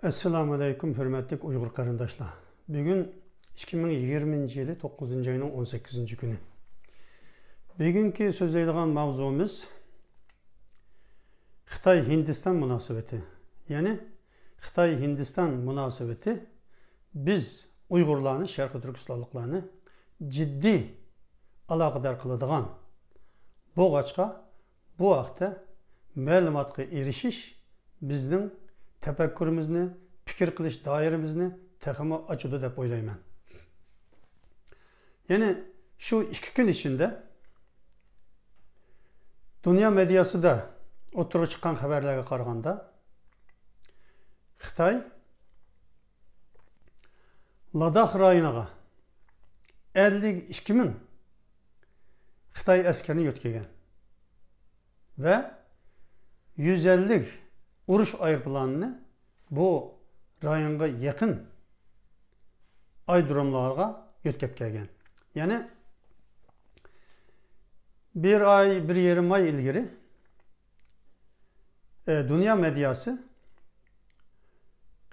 Assalamu alaikum hürmetli Uygur karındaşlar. Bugün 2020 yılı 9. ayının 18. günü. Bugünkü sözleydiğin mavzumuz Xitay-Hindistan münasebeti. Yani Xitay-Hindistan münasebeti biz Uygurlarını, Şarkı Türkistanlıklarını ciddi alakadar kılıdığan bu açka bu vaqtda məlumatqa erişiş bizning tefekkürümüzni, fikir qilish dairemizni texmi açıdı deb o'ylayman. Yani şu 2 gün içinde dünya medyasida o'tirib chiqqan xabarlarga qaraganda Xitoy Ladakh rayoniga 52 ming Xitoy askerini yo'tkagan ve 150 uruş aeroplanını bu rayonga yakın aydırımlarga yetkep kelgan. Yani bir ay, bir yarım ay ilgiri dünya medyası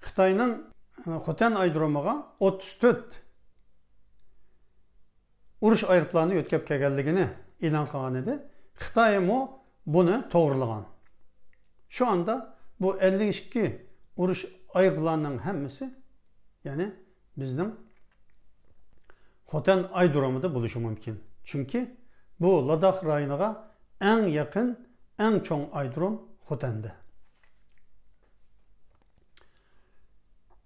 Xitayning Xotan aydırımıga 34 uruş aeroplanı yetkep kelganligini e'lon qilgan edi. Xitoy bunu to'g'rilagan. Şu anda bu 52 uruş aeroplanının hemmesi yani bizden Xotan aydırımıda buluşu mümkün. Çünkü bu Ladakh rayonuna en yakın, en çoğun aydırım Xotan'da.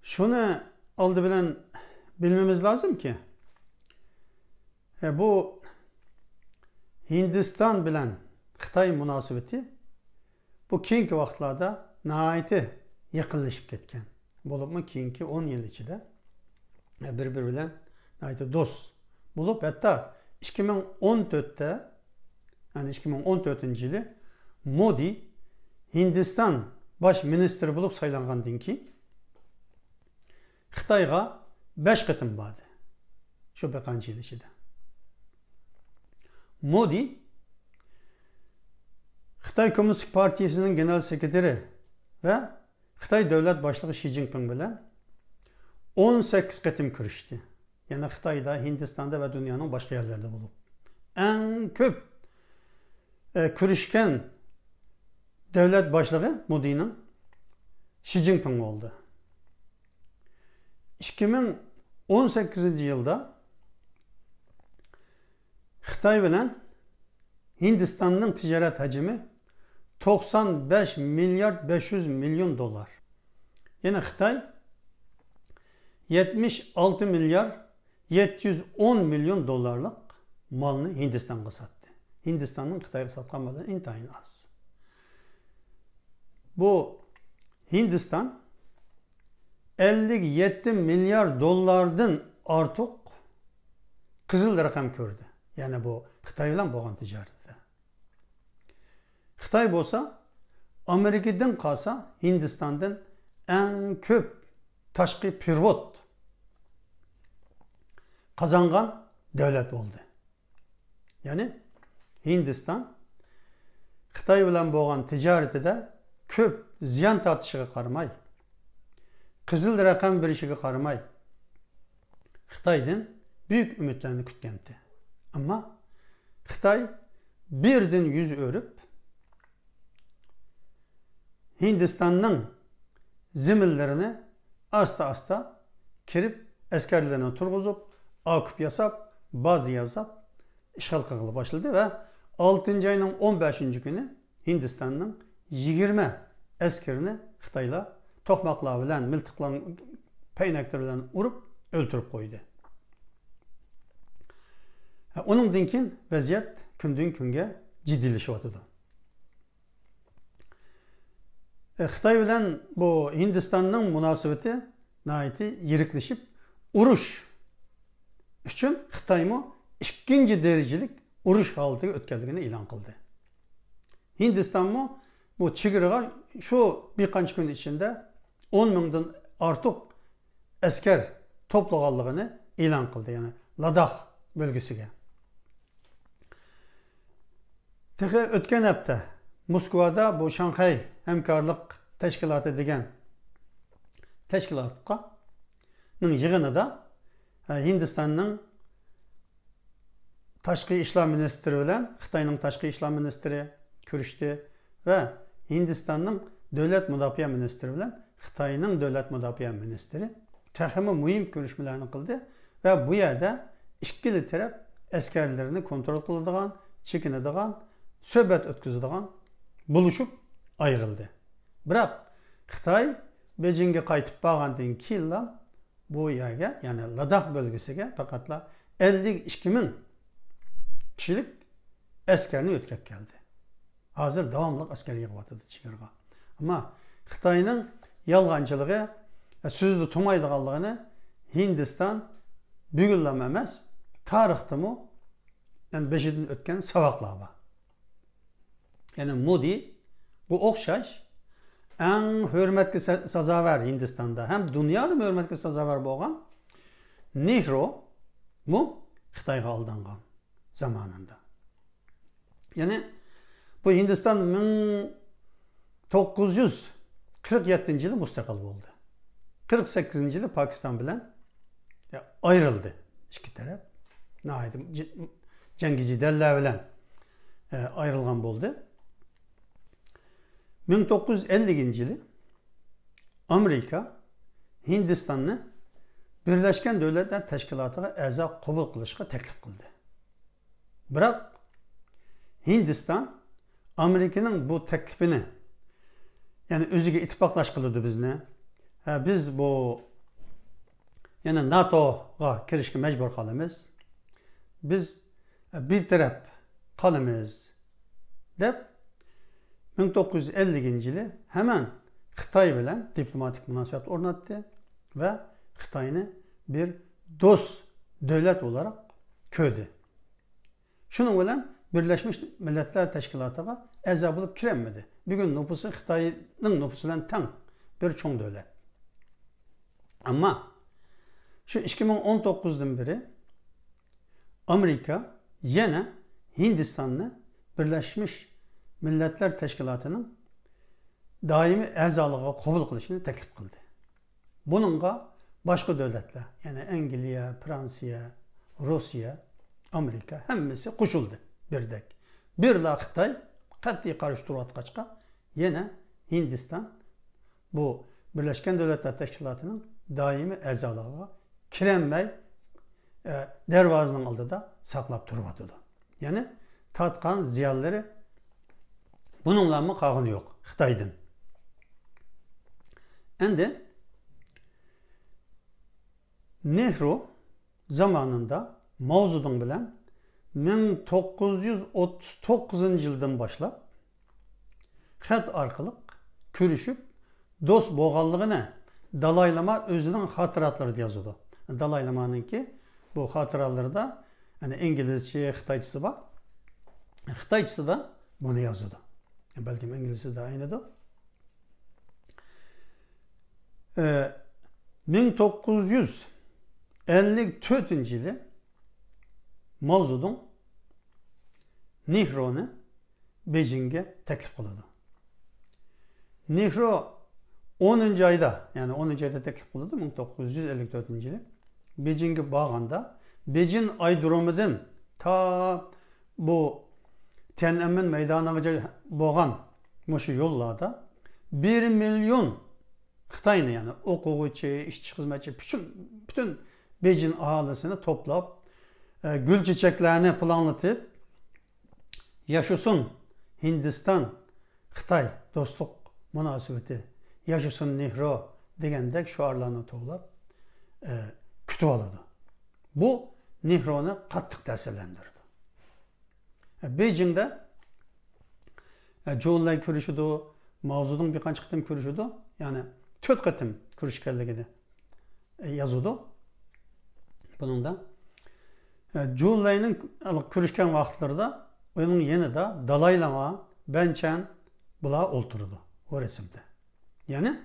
Şunu aldı bilen bilmemiz lazım ki bu Hindistan bilen Xitay münasebeti bu keyingi vaqtlarda nihayeti yakınlaşıp ketken. Bolup mu keyingi 10 yıl içinde bir-biri bilen nihayeti dost bulup hatta 2014'te yani 2014 yılı Modi Hindistan baş ministri bulup saylangandan ki Xitayga 5 qıtım vardı. Şu bekançı yıl içinde. Modi Xitay Komünist Partisi'nin genel sekreteri ve Xitay Devlet Başlığı Xi Jinping bilen 18 qıtım görüştü. Yani Xitay'da, Hindistan'da ve dünyanın başka yerlerde bulup. En köp görüşken devlet başlığı Modi'nin Xi Jinping oldu. 2018 yılda Xitay bilen Hindistan'ın ticaret hacmi 95 milyar 500 milyon dolar. Yani Xitay 76 milyar 710 milyon dolarlık malını Hindistan'a sattı. Hindistan'ın Xitay'a satkan malı intayın az. Bu Hindistan 57 milyar dolardan artık kızıl rakam gördü. Yani bu Xitay ile boğan ticarette. Xitay bolsa Amerika'dan kalsa Hindistan'dan en köp taşqi pirvot kazangan devlet oldu. Yani Hindistan Xitay bilen boğan ticaretide köp ziyan tatışıga qaramay, kızıl rakam berişiga qaramay Xitaydan büyük ümitlerini kütkendi. Ama Xitay birden yüz örüp Hindistan'ın zimillerini asta kirip askerlerine turguzup, akıp yasap, bazı yasap işgal kılığı başladı ve 6. ayının 15. günü Hindistan'ın 20 askerini Xitayla tokmakla bilen, miltiklan, peyneklerle urup öldürüp koydu. Onun dinkin vaziyet günden günge ciddileşiyordu. Xitay bilen bu Hindistan'ın münasebeti nihayeti yirikleşip uruş üçün Xitay mı 2. derecelik uruş halıtıga ötkenligini ilan kıldı. Hindistan mı bu çigirga şu birkaç gün içinde 10 mingden artık asker toplaganlığını ilan kıldı. Yani Ladakh bölgesine. Tehe ötken hafta Moskova'da bu Şanghay Hemkarlık Teşkilatı degan teşkilatının yığınida Hindistan'ın Tashqi ishlar ministri bilan Xitoyning tashqi ishlar ministri ko'rishdi va Hindistonning davlat mudofaa ministri bilan Xitoyning davlat mudofaa ministri texmi muhim ko'rishmalarni qildi va bu yerda ikkili taraf askarlarini kontrol qiladigan, chekinadigan, suhbat o'tkazadigan buluşup ayrıldı. Biroq Xitoy Beijingga qaytib borgandan keyin bu yerga, ya'ni Ladakh bölgesiga faqatla 52 ming kishilik askarni o'tkazib keldi. Hozir davomli askar yig'yapti chegaraga. Ammo Xitoyning yolg'onchiligi, so'zni tumaydiganligini Hindiston bugunlam emas, tarixdami yani beshidan o'tgan saboqlar bor. Yani Modi bu o'xshash eng hurmatga sazovor Hindistonda ham dunyoda hurmatga sazovor bo'lgan Nehru mu Xitoyga aldangan zamanında. Yani bu Hindiston 1947 yılı müstakil oldu. 48 yılı Pakistan bilan ayrıldı iki taraf. Nəhayət cengici dəllər bilan ayrılgan oldu. 1950 yılı Amerika Hindistan'ı Birleşken Devletler Teşkilatı'na a'zo qabul qilishga taklif qildi. Biroq Hindiston Amerika'nın bu teklifini, yani o'ziga ittifoqlash qildi bizni. Biz bu yani NATO'ga kirishga majbur qolamiz. Biz bir taraf qolamiz deb 1950 yılı hemen Xitoy bilan diplomatik munosabat o'rnatdi ve Xitoyni bir do'st davlat olarak ko'rdi. Şunun bilan Birleşmiş Milletler Teşkilatı'na a'zo bo'lib kirolmadi. Bugun nüfusu Xitoyning nüfusu bilan teng bir cho'ng davlat. Ama şu 2019'dan beri Amerika yana Hindistan'ı Birleşmiş Milletler Teşkilatı'nın daimi a'zoligiga qabul qilishni taklif qildi. Bununla başka devletler, yani Angliya, Fransiya, Rusya, Amerika hammasi qo'shildi birdek. Birla Xitoy qat'iy qarshi turayotgachqa yana Hindiston bu Birleşken Devletler Teşkilatı'nın daimi a'zoligiga kirolmay darvozaning oldida saqlab turibdi. Yani tatqan ziyonlari bununla mı qag'ini yo'q Xitoydan. Endi Nehru zamanında Mao Zedong bilan 1939 yıldan başlap xat orqali ko'rishib do'st bo'lganligini Dalay Lama o'zining xotirotlarida yozadi. Dalay Lama'ningki bu xotiralarida yani İngilizce, Xitoychasi bor. Xitoychasi da bunu yazadi. Belki İngilizce de aynıdır. 1954 yılı Mao Zedong Nehru'nu Beijing'e teklif kıldı. Nehru 10. ayda, yani 10. ayda teklif kıldı 1954 yılı. Beijing'e bağında Beijing aydırımıdan ta bu Tiananmen meydanıga bo'lgan mushu yo'llarda 1 milyon Xitoyni, yani o'quvchi, ishchi xizmatchi, bütün Beijing aholisini to'plab gul chechaklarni planlatib yashasin Hindiston Xitoy do'stlik munosabati, yashasin Nehru degandek shuarlarni to'plab kutib oladi. Bu Nehruni qattiq ta'sirlantirdi. Beijing'de Zhou Enlai ko'rishdi, Mao Zedong bir qancha qitim ko'rishdi. Yani 4 qitim ko'rishganligini yozadi. Buningda Zhou Enlaining ko'rishgan vaqtlarida uning yanida Dalay Lama, Benchan bular o'ltirdi o resimde. Yani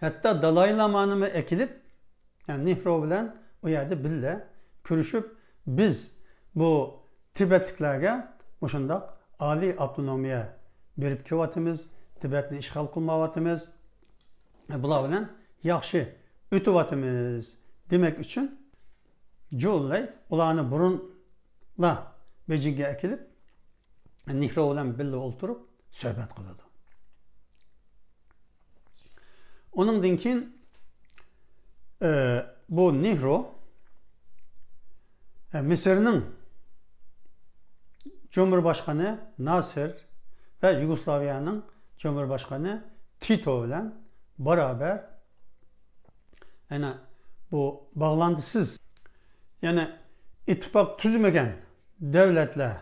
hatta Dalay Lama'nı ekilib, yani Nehru bilan o yerde birga ko'rishib biz bu Tibetliklarga o'shundoq oliy avtonomiya berib kelyapmiz, Tibetni ishg'ol qilmayapmiz bular bilan yaxshi o'tyapmiz demek uchun Jo'llay ularni burunla Beijingga akilib, Nehru bilan birga o'tirib suhbat qiladi. Onundan keyin bu Nehru Mısır'ın Cumhurbaşkanı Nasir ve Yugoslavya'nın Cumhurbaşkanı Tito ile beraber yani bu bağlantısız yani ittifak tüzmegen devletle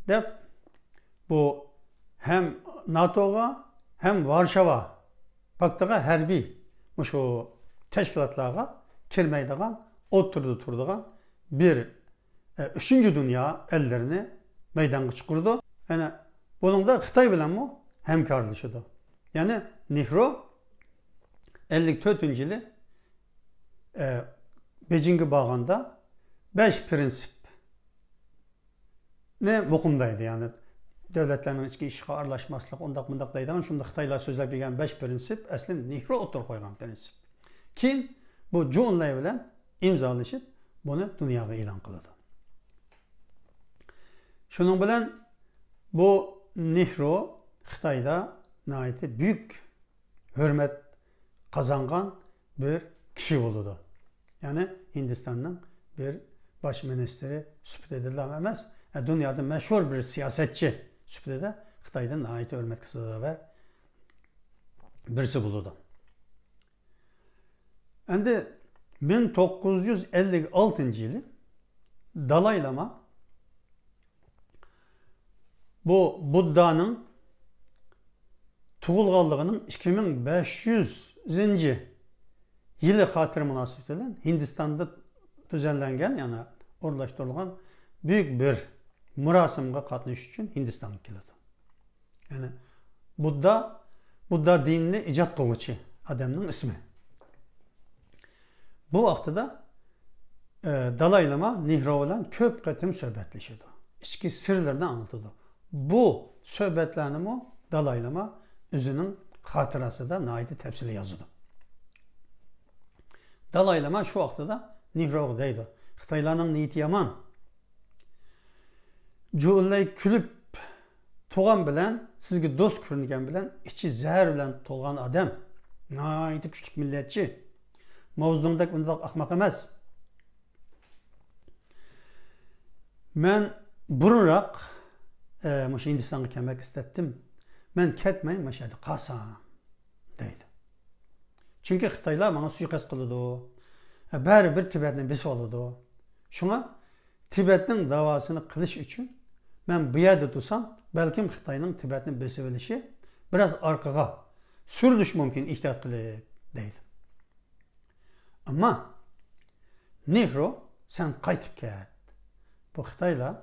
de bu hem NATO'ga hem Varşova paktıga harbiy şu teşkilatlarga kirmeydigan turduğun bir üçüncü dünya ellerini meydana çıkardı. Yani bunun da Xitay bilen mi hemkarlaşıdı. Yani Nehru 54 yılı Beijing'e bağında 5 prensip ne mukumdaydı yani devletlerin içki işe arlaşmaslık ondak bundak dayıdan şunda Xitaylar sözler bilgen 5 prensip aslında Nehru otur koygan prensip. Kim bu Jo'llay bilen imzalaşıp bunu dünyaya ilan kıldı. Şunun bilen bu Nehru Xitayda naiti büyük hürmet kazangan bir kişi oldu. Yani Hindistan'ın bir baş ministeri süpürdediler emez. Dünyada meşhur bir siyasetçi süpürdedi. Xitay'dan naiti hürmet kısıda ve birisi buldu. Şimdi 1956 yılı Dalai Lama bu Buddha'nın tuğulğallığının 2500. Yılı hatırı münasebetiyle Hindistan'da düzenlengen yani orlaştırılan büyük bir murasimga katılış için Hindistan'a geldi. Yani Buddha dinini icat kılıcı adamın ismi. Bu vaxtıda Dalai Lama Nehru ile köp katım söhbetleşiyordu. İçki sırlarını anlatıyordu. Bu söhbetlerini Dalai Lama özünün hatırası da naiti tepsili yazıyordu. Dalai Lama şu vaxtıda Nehru'ya deydi. Xitaylarning niyeti yaman. Jo'llay külüp to'g'an bilan sizga do'st ko'ringan bilan ichi zahar bilan to'lgan odam. Naiti kuchli millatchi. Mavzudek undaq ahmoq emas. Men burunroq o'sha Hindistonga kelmak istadim. Men ketmay mana shu yerda qolsam deydi. Çünkü Xitaylar bana suikast kıldı. Baribir Tibetni besip oldu. Şuna Tibet'nin davasını kılış için ben bu yerde tutsam belki Xitay'nın Tibetni besip oluşu biraz arkaga sürülüş mümkün ihtiyat kılıp deydi. Ama Nehru sen qaytıp ket. Bu Xitaylar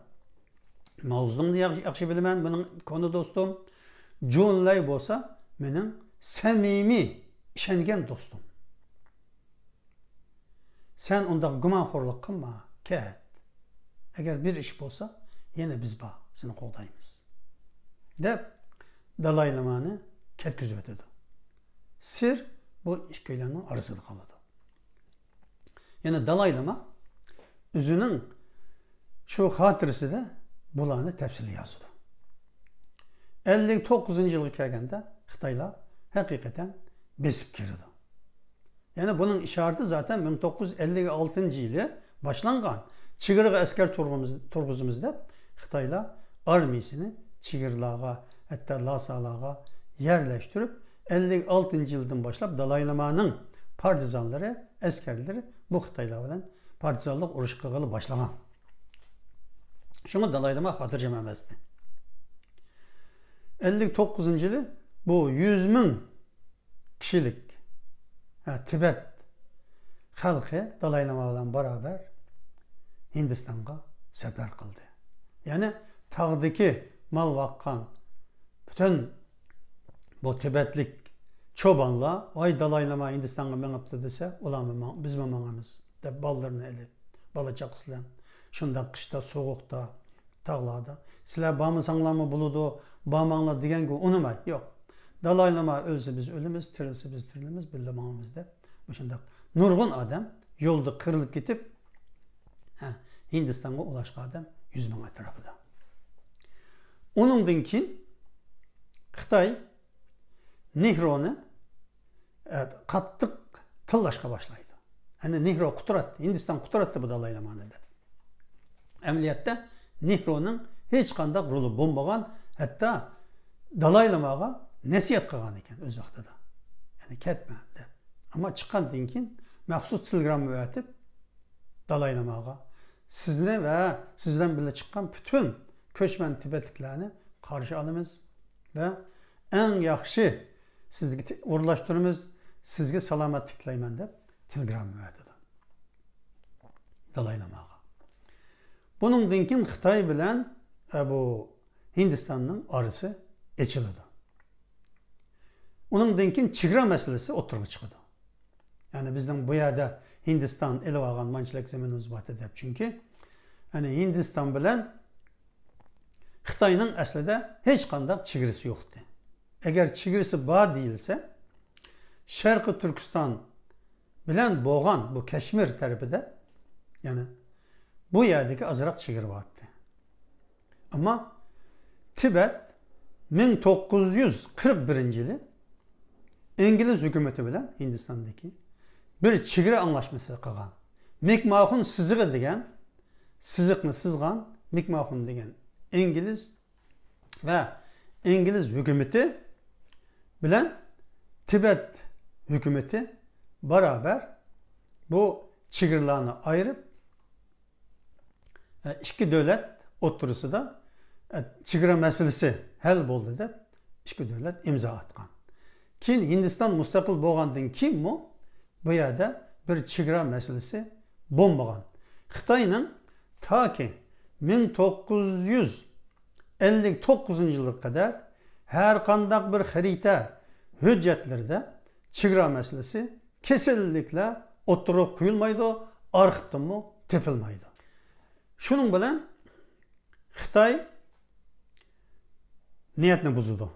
mavzumni yaxshi bilaman, benim konu dostum. Jo'llay bolsa mening samimiy işengen dostum. Sen ondan gumanxorlik qilma, ket. Eğer bir iş olsa yine biz seni qo'llaymiz. Deb Dalai Lama'ni ketkizib o'tadi. Sir bu ikkilarning orasida qoladi. Yani Dalai Lama özünün şu hatırasida bularni tafsili yazdı. 59 yılga kelganda Xitaylar hakikaten besip girdi. Yani bunun işareti zaten 1956 yılı başlangan Çigirga asker turguzumuzda Xitaylar armiyasını Çigirlağa hatta Lasalarga yerleştirip 56 yıldan başlap Dalai Lama'nın partizanları, askerleri bu Xitaylar bilen partizanlık uruş kılgalı başlagan. Şunu Dalai Lama hatırcam emezdi. 59 yılı bu 100.000 kişilik Tibet halkı Dalai Lama ile beraber Hindistan'a sefer kıldı. Yani tağdaki mal vakkan bütün bu Tibetlik çobanlar vay Dalai Lama Hindistan'a menaptı dese ulan biz memamız de ballarını elip balacakısıyla şundan kışta soğukta tağlarda sizler bağımsanlar mı buludu bağmanlar diyen gibi unumay yok. Dalay Lama ölse biz ölümüz, tirilse biz tirilimiz, bilmemiz deb. O'shanda nurg'un odam yo'lda qirilib ketib, Hindistonga ulaşgan adam 100 ming atrofida. Onundan keyin Xitoy Nehruni qattiq tillashga boshlaydi. Hani Nehru quturatdi, Hindiston quturatdi bu Dalay Lamani deb. Amaliyotda Nehruning hech qanday roli bo'lmagan, hatto Dalay Lamaga nasihat qilgan ekan o'z vaqtida. Ya'ni ketma deb. Ammo chiqqandan keyin maxsus telegram yo'latib Dalay Lamaga sizni va sizdan birga chiqqan bütün ko'chman tibetliklarni qarshi olamiz va eng yaxshi sizga o'rlashtiramiz, sizga salomatlik tilayman deb telegram yo'latdi Dalay Lamaga. Buningdan keyin Xitoy bilan bu Hindistonning orasi ochildi. Uningdan keyin chegara masalasi o'tirg'i chiqdi. Yani bizden bu yerda Hindiston elib olgan manchilik zaminimiz bor deb. Chunki yani Hindiston bilan Xitoyning aslida hech qanday chegarasi yo'qdi. Agar chegarasi bor deyilsa, Sharqiy Turkiston bilan bo'lgan bu Kashmir tarafida, yani bu yerdagi azroq chegara bordi. Ammo Tibet 1941-yili İngiliz hükümeti bilan Hindistondagi bir chegara anlaşması qilgan. McMahon sizig'i degan, siziqni sizgan McMahon degan İngiliz ve İngiliz hükümeti bilan Tibet hükümeti beraber bu chegaralarni ayırıp ikki davlat o'rtasida chegara masalasi hal bo'ldi deb ikki davlat imzo atgan. Keyin Hindiston mustaqil bo'lgandan keyin bu yerda bir chegara masalasi bo'lmagan. Xitoyning toki 1959-yilga qadar har qanday bir xarita hujjatlarda chegara masalasi kesinlikle o'tirib qo'yilmaydi, arxivda topilmaydi. Shuning bilan Xitoy niyatni buzdi.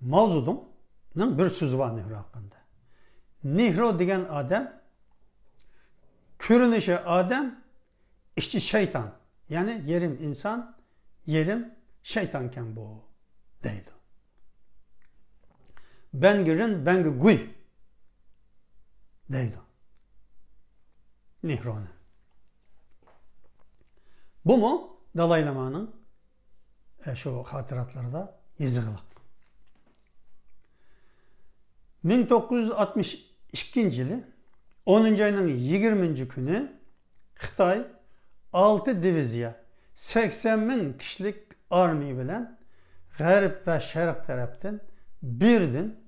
Mavzuning bir so'zi var Nehru hakkında. Nehru degan adam, ko'rinishi adam, ichi şeytan. Yani yerim insan, yerim şeytanken bu deydi. Ben girin, ben guy deydi. Nehru'na. Bu mu Dalay Lama'nın şu hatıratlarda yazılı. 1962 yılı 10. ayının 20. günü Xitoy 6 diviziya 80 bin kişilik armiyi bilen G'arb ve Şarq taraftan birden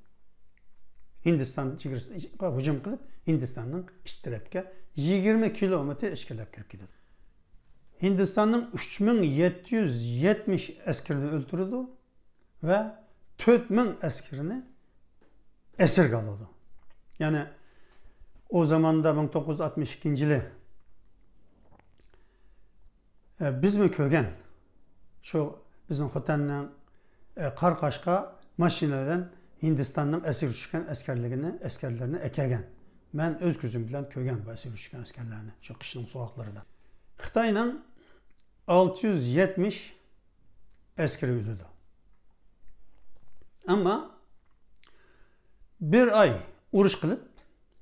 Hindiston chegarasiga hujum qilib Hindistonning ichki tarafiga 20 kilometr ichkilab kirib ketdi. Hindistonning 3770 askerini o'ldirdi ve 4000 askerini esirge aldı. Yani o zamanda 1962 yılı biz mi kögen şu bizim Xotan'dan Qarqashqa maşinalardan Hindistan'ın esir düşkən askerlerini ekegen. Ben öz gözüm bilen kögen bu esir düşkən askerlerini şu kışın soğuklarında. Xitoyning 670 askeri öldürdü. Ama bir ay uruş qilib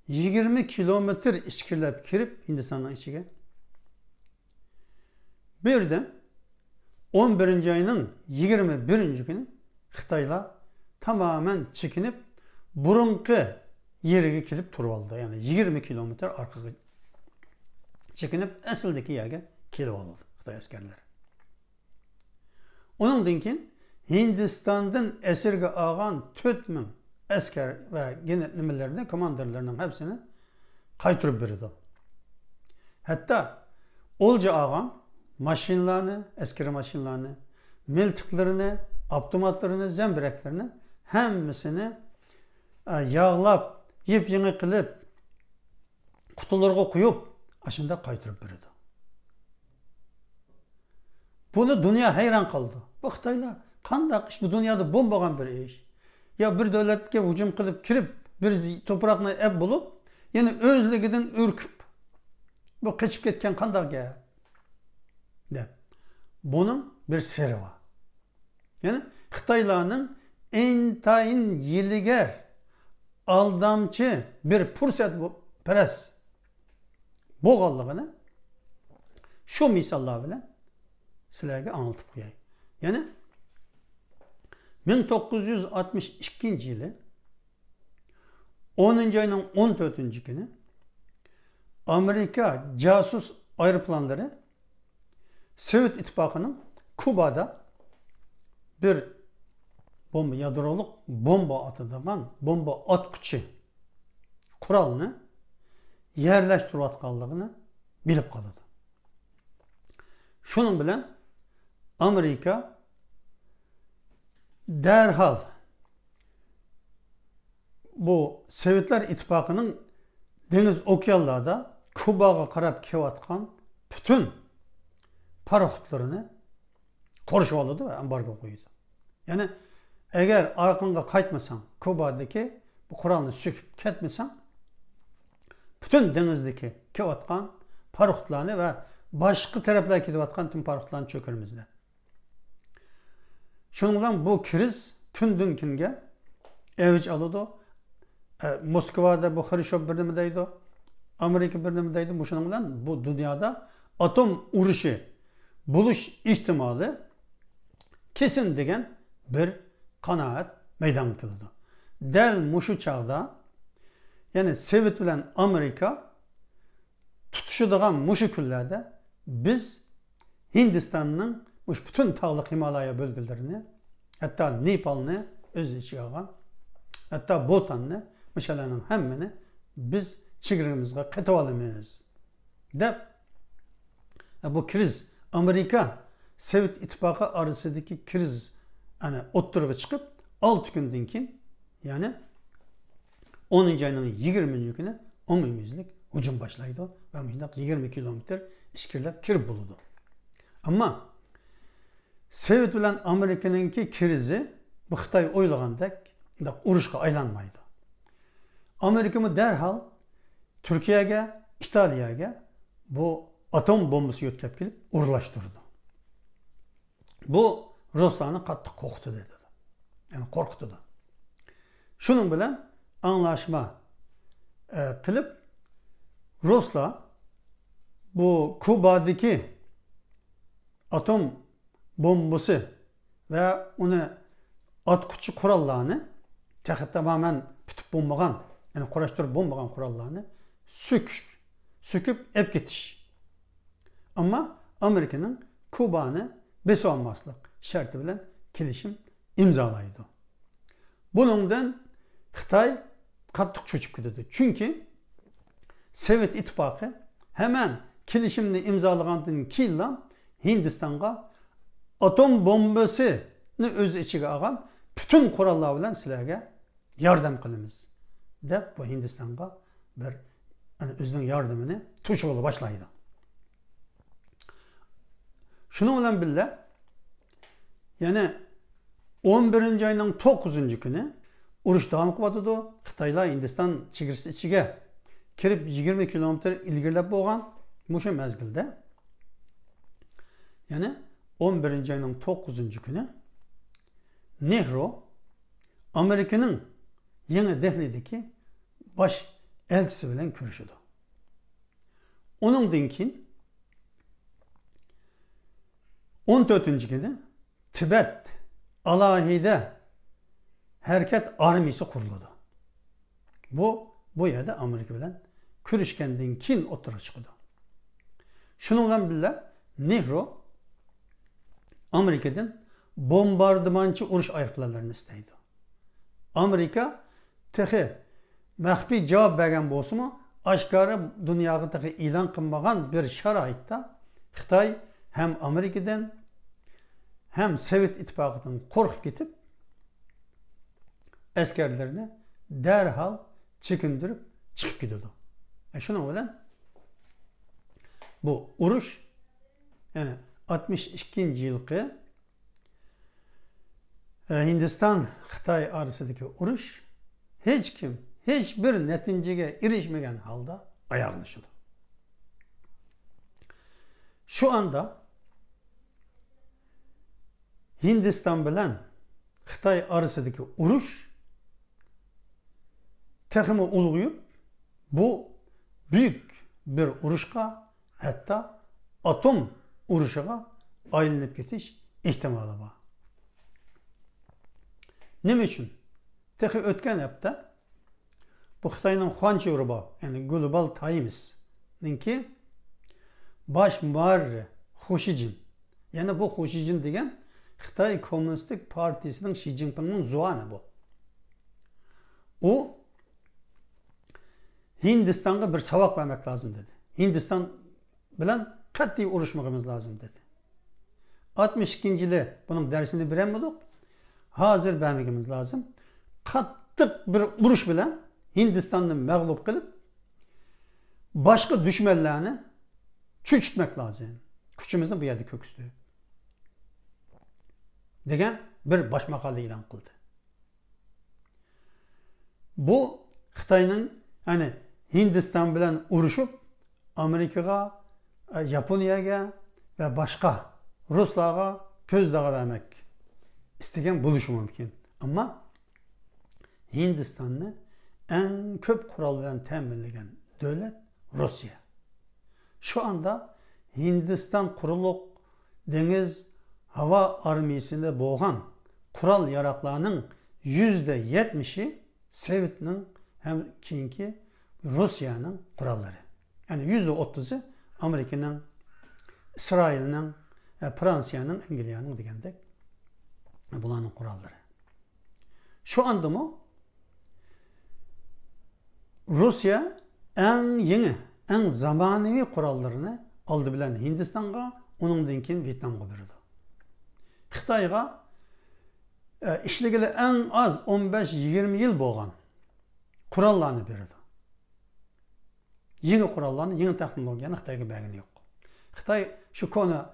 20 kilometr ichkilab kirib Hindistonning ichiga. Birden 11. ayının 21. günü Xitoylar tamamen çekinip burunqi yeriga kelib turib oldi. Yani 20 kilometr arqaga çekinip asildagi yerga kelib oldi Xitoy askarlari. Onundan keyin Hindistondan esirge olgan 4000 asker ve nimalarni komandirlarning hepsini qaytirib berdi. Hatta olca olgan maşinlarni, askeri maşinlarni, miltiqlarini, avtomatlarini, zambiraklarni hammasini yağlab, yep-yeni qilib qutilarga qo'yib, ashunda qaytirib berdi. Buni dünya hayran qaldi. Bu Xitoylar qanday ish, bu dunyoda bo'lmagan bir ish. ya bir devletke hücum kılıp kirip bir toprakni eb bulup yani özlüğünden ürküp bu kaçıp ketken kandak ya de. Bunun bir seri var. Yani Xitaylarning intayin yiliger aldamçı bir pres bo'lganligini şu misallar bilan sizlarga anlatıp koyayım. Yani 1962 yılı 10. ayının 14. günü Amerika casus aeroplanları Sovyet İttifakı'nın Kuba'da bir bomba, yadroluk bomba atıdığan bomba atkuçu kuralını yerleştiriyotganligini bilip kaldı. Şunun bilen Amerika derhal bu Sovyetler İttifakı'nın deniz okyanlarda Kuba'ya karab kevatkan bütün paraxutlarını koruşup aldı ve ambargo koydu. Yani eğer arkanga kaytmasan Kuba'daki bu Kur'an'ı söküp ketmesen bütün denizdeki kevatkan paraxutlarını ve başka taraflara kevatkan tüm paraxutlarını çökürmüzde. Şundan bu kriz günden günge evç alıdı. Moskova'da bu Xruşov birdemideydi. Amerika birdemideydi. Bu şundan bu dünyada atom uruşu buluş ihtimali kesin degen bir kanaat meydan kıldı. Del muşu çağda yani Sovyet bilen Amerika tutuşuduğun muşu küllerde biz Hindistan'ın bütün tağlık Himalaya bölgelerini hatta Nepal'ını öz içine alan hatta Bhutan'ını meşalenin hemmini biz çigirimizde ketip alamayız. De bu kriz Amerika Sovyet İttifakı arasındaki kriz yani oturuğa çıkıp 6 günden kin yani 10. ayının 20. günü 10 mimizlik hücum başlaydı ve 20 kilometre iskirlep kirip bulundu. Ama Sovyet bilen Amerika'nınki krizi bu Xitay oylagandek uruşka aylanmaydı. Amerika'mı derhal Türkiye'ye, İtalya'ya bu atom bombası yotkap gelip uğurlaştırdı. Bu Ruslarını katı korktu dedi. Yani korktu da. Şunun bilen anlaşma kılıp Ruslar bu Kuba'daki atom bombası ve onu atkuçu kurallarını tamamen tutup bombagan yani kuraştırıp bombagan kurallarını söküp ep getiş. Ama Amerika'nın Kuba'nı besi olmazlık şartı bilen kilişim imzalaydı. Bunundan Xitay kattık çocuk gidiyordu. Çünkü Sovyet İttifakı hemen kilişimini imzalagandan kıyla Hindistan'a atom bombasını öz içine alan bütün kurallar bilen sizlerge yardım kılımız. De bu Hindistan'a bir yani özünün yardımını tuşuğulu başlaydı. Şunu olan bile yani 11. ayının 9. günü uruş devam kıvatıdı. Xitaylar Hindistan çigirisi içine kirip 20 kilometre ilgirlep boğan muşu mezgilde yani 11. ayının 9. günü Nehru Amerika'nın Yeni Delhi'deki baş elçisi bilen görüşüdü. Onun dinkin 14. günü Tibet alahide hareket armisi kuruldu. Bu yerde Amerika bilen Kürüşken'den kin otura çıkdı. Şununla bile Nehru Amerika'dan bombardımançı uruş ayrıklarını isteydi. Amerika tehi mahfi cevap vergen bolsa mu aşkarı dünyada tehi ilan kılmagan bir şaraitte Xitay hem Amerika'dan hem Sovyet İttifakı'ndan korkup gidip askerlerini derhal çekindirip çıkıp gidiyordu. Şuna bilen bu uruş yani 62. yılki Hindistan Xitoy orasidagi urush hech kim hech bir natijaga erishmagan holda oyoqlashadi. Şu anda Hindiston bilan Xitoy orasidagi urush texmi ulg'ayib, bu büyük bir urushga, hatta atom urushiga aylanib ketish ehtimoli bor. Nima uchun? Texi o'tgan hafta bu Xitoyning Xanchuoba, ya'ni Global Times'ninki baş muharriri Hu Xijin, yani bu Hu Xijin degan Xitoy Kommunistik Partisining Xi Jinpingning zuani bu. O Hindistonga bir savaq vermek lazım dedi. Hindiston bilan qat'iy urushmagimiz lazım dedi. 62-yili bunun dersini beremidik. Hazır vermemiz lazım. Qattiq bir urush bilan Hindistonni mag'lub qilib, boshqa düşmanlarni cho'chitmak lazım. Kuchimizni bu yerda ko'ksdi degan bir bosh maqola e'lon qildi. Bu Xitoyning hani Hindiston bilan urushib Amerikaga, Yaponiyaga va boshqa Ruslarga ko'z dag'alamak istagan bo'lishi mumkin. Ammo Hindistonni en ko'p qurol bilan ta'minlagan davlat Rossiya. Şu anda Hindiston quruliq dengiz hava armiyasida bo'lgan qurol yaroqlarning %70'i Sovetning hem keyingi Rusya'nın kuralları. Yani %30'u Amerika'nın, İsrail'nin, Fransa'nın, İngiltere'nin degandek bularning kuralları. Şu anda mı Rusya en yeni, en zamanıvi kurallarını aldı bilen Hindistan'a, onundan keyin Vietnam'a berdi. Xitoyga işligili en az 15-20 yıl bo'lgan kurallarını berdi. Yeni kurallarını, yeni teknolojiyani Xitoyga bergani yo'q. Xitoy şu konu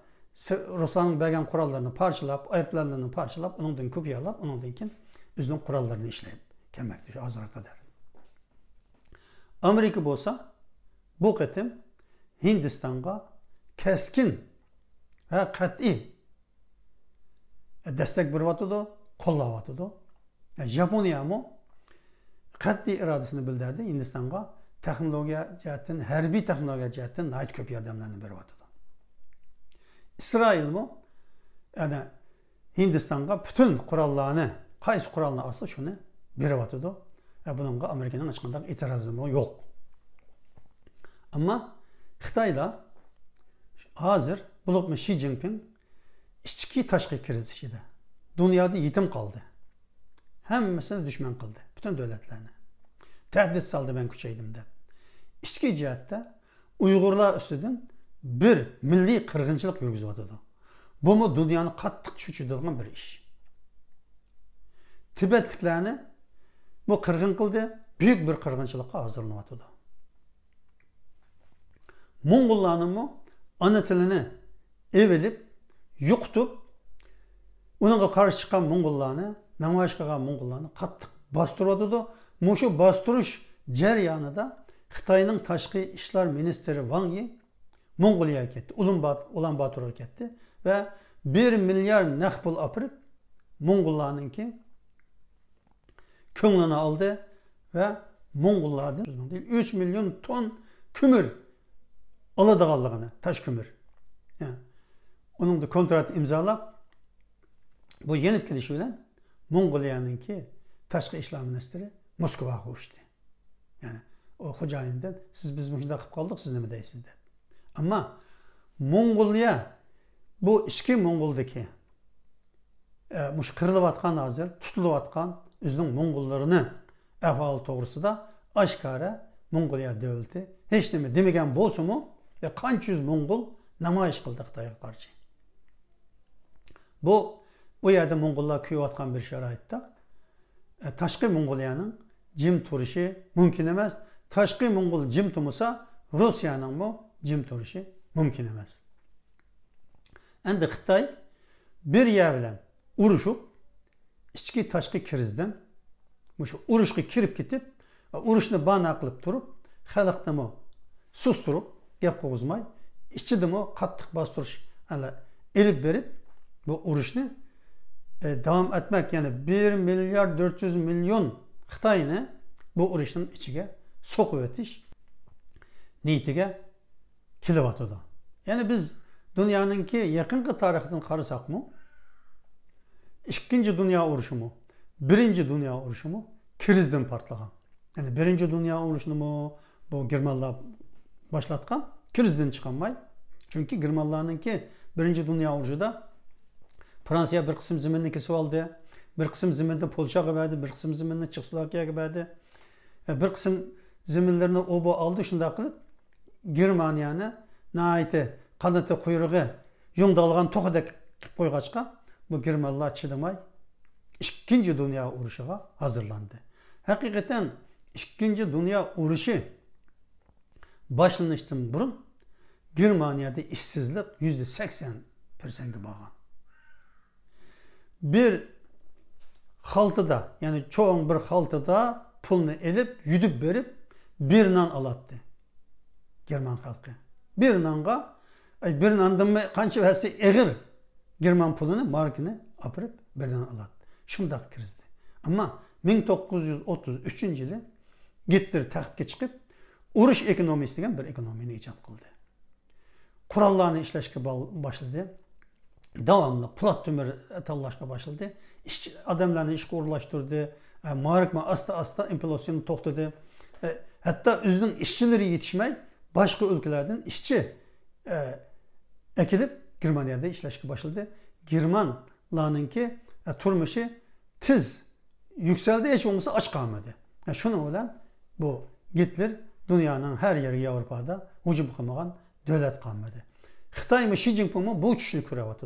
Ruslarning bergan kurallarını parçalab, ayıplarını parçalab, onundan kopyalab, onundan keyin o'zining kurallarını ishlayib kelmoqda shu hozirga qadar. Amerika bo'lsa bu qatim Hindistonga keskin va qat'iy destek beryapti, qo'llayapti. Yaponiya ham qat'iy irodasini bildirdi Hindistonga. Texnologiya jihatdan, harbiy texnologiya jihatdan nəhayət ko'p yordamlarni beryapti. İsrail mi? Yani Hindistan'a bütün kurallarını, qaysi qurolni olsa shuni beryapti. Bununla Amerika'nın hech qanday itirozi yo'q. Ammo Xitoylar hozir bo'lib Xi Jinping ichki tashqi kriz ishida. Dunyoda yetim qoldi. Hammasini dushman qildi, bütün davlatlarni. Tehdit saldı ben kuchaydim deb. İchki jihatda Uyg'urlar ustidan bir milliy qirg'inchilik yurgizyapti. Bu mu dunyoni qattiq cho'chitadigan bir ish. Tibetliklarni bu qirg'in qildi, büyük bir qirg'inchilikqa hozirlanyapti. Mo'ng'ullarning ana tilini evilib, yo'qitib, uningga qarshi chiqqan Mo'ng'ullarni, namoyish qilgan Mo'ng'ullarni qattiq bostiryapti. Muşu bastırış jarayonida Xitoyning tashqi ishlar ministri Wang Yi Mong'oliyaga ketdi, Ulan-Batorga ketdi ve 1 milyar naqd pul olib Mo'ng'ullarninki ko'nglini oldi ve Mo'ng'ullardan 3 milyon ton kömür oladiganligini, taş kömür. Yani, onun da kontrat imzalab bu yenib kelishi bilan Mong'oliyaninki tashqi ishlar ministri Moskvaga uçtu. Yani o xo'jayindan siz biz shunday qilib qoldik, siz nima deysiz dedi. Ammo Mong'oliya bu ichki Mong'oldagi mush qirilayotgan hozir tutilayotgan o'zining Mong'ollarini ahvoli to'g'risida oshkora Mong'oliya davlati hech nima demagan bo'lsa-mu, qancha yuz Mong'ol namoyish qildi Xitoyga qarshi. Bu yerda Mong'ollar kuyayotgan bir sharoitda tashqi Mong'oliyaning jim turishi mumkin emas. Tashqi Mong'ol jim turmasa, Rossiyaning bu jim turishi mumkin emas. Endi Xitoy bir yer bilan urushib, ichki tashqi krizdan shu urushga kirib ketib, urushni bana qilib turib, xalqni susturib, gap qo'zmay, ichidimi qattiq bostirish elib berib, bu urushni davom etmek, yani 1 milyar 400 milyon Xitoyni bu urushning ichiga so'qib o'tish niyatiga kelyapti. Yani biz dunyoninki yaqinqi tarixidan qarasaqmi, ikkinchi dunyo urushi mu, birinchi dunyo urushi mu krizdan portlagan. Yani birinchi dunyo urushini bu Germanlar boshlatgan, krizdan chiqolmay. Chunki Germanlarninki birinchi dunyo urushida Fransiya bir qism zaminni kesib oldi, bir qism zaminni Polshaga berdi, bir qism zaminni Chexoslovakiyaga berdi. Bir qism zaminlarni obo oldi, shunday qilib Germaniyani nihoyatda qanoti quyrug'i yungdalgan to'qidek qilib qo'yg'achqa, bu Germanlar chidamay ikkinchi dunyo urushiga hazırlandı. Hakikaten ikkinchi dunyo urushi boshlanishdan burun Germaniyada ishsizlik %80%ga bo'lgan. Bir xaltada, yani çoğun bir xaltada pulunu elip, yüdüp verip bir nan alattı German halkı. Bir nanga, bir nandan mı kança verse eğir German pulunu, markını apırıp bir nan alattı. Şundak krizdi. Ama 1933 yılı gittir taxtga chiqib, urush ekonomisi degan bir ekonomiyani ijod qildi. Qurollarni ishlashga boshladi. Devamlı plat tümür tallashga başladı. Adamlarni ishga o'rlashtirdi. Markma asta inflasyonu to'xtadi. Hatta o'zining ishchilari yetishmay, boshqa ülkelerden ishchi ekilib Germaniyada ishlashga başladı. Germanlarninki turmushi tiz yükseldi, hech bo'lmasa och qolmadi. Shuning bilan bu Hitler dunyoning har yeriga Yevropada hujum qilmagan davlat qolmadi. Xitoy mı Xi Jinping mi bu tushni ko'ryapti.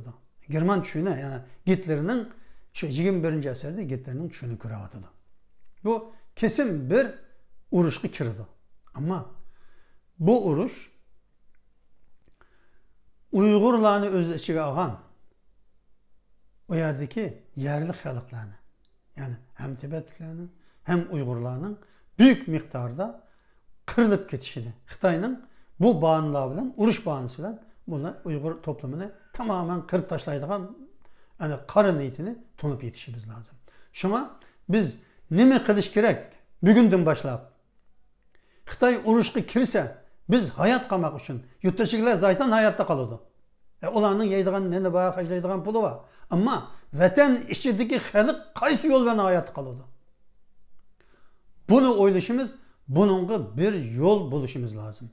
German tushini, yani Hitlerning şu 21. asrda Hitlerning tushini ko'ryapti. Bu kesin bir urushga kirdi. Ama bu urush Uyg'urlarni o'z ichiga olgan, o yerdagi yerli xalqlarni, yani hem Tibetliklarni, hem Uyg'urlarning büyük miktarda kırılıp ketishini, Xitoyning bu bağımlılar bilan, urush bağımlısı bilan bunlar Uyghur toplumunu tamamen kırıp taşlaydıgan, yani qarı niyetini tunup yetişimiz lazım. Şuna biz nima qilish kerak? Bugünden başlap Xitoy urushga kirse biz hayat qolmoq uchun yurtdoshilar zaten hayotda qoladi. Ularning yeydigan, neni bağa hajlaydigan puli var. Ama vatan ichidagi xalq qaysi yo'l bilan hayotda qoladi? Bunu o'ylashimiz, bununla bir yol buluşumuz lazım.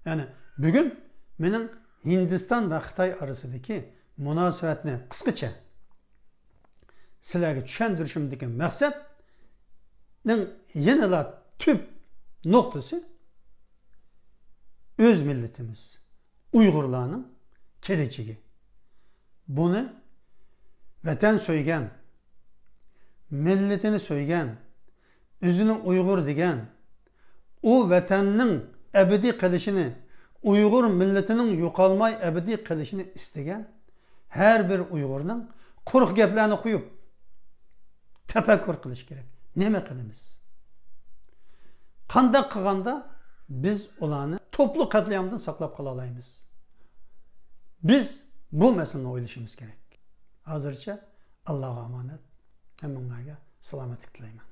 Yani bugün benim Hindistan ve Xitoy arasındaki münasebetni qisqacha sizlarga tushuntirishimdagi maqsadning yanada tüp noktası öz milletimiz, Uyg'urlarning kelajagi. Bunu vatan so'ygan, milletini so'ygan, o'zini Uyg'ur degan, o vatanning ebedi qilishini, Uyg'ur milletinin yo'qolmay ebedi qilishini istagan her bir Uyg'urning quruq gaplarni qo'yib tafakkur qilish kerak. Nima qilamiz? Qanday qilganda biz ularni toplu katliamdan saqlab qola olamiz? Biz bu masalani o'ylashimiz kerak. Hozircha Allohga omonat, hammalarga salomatlik tilayman.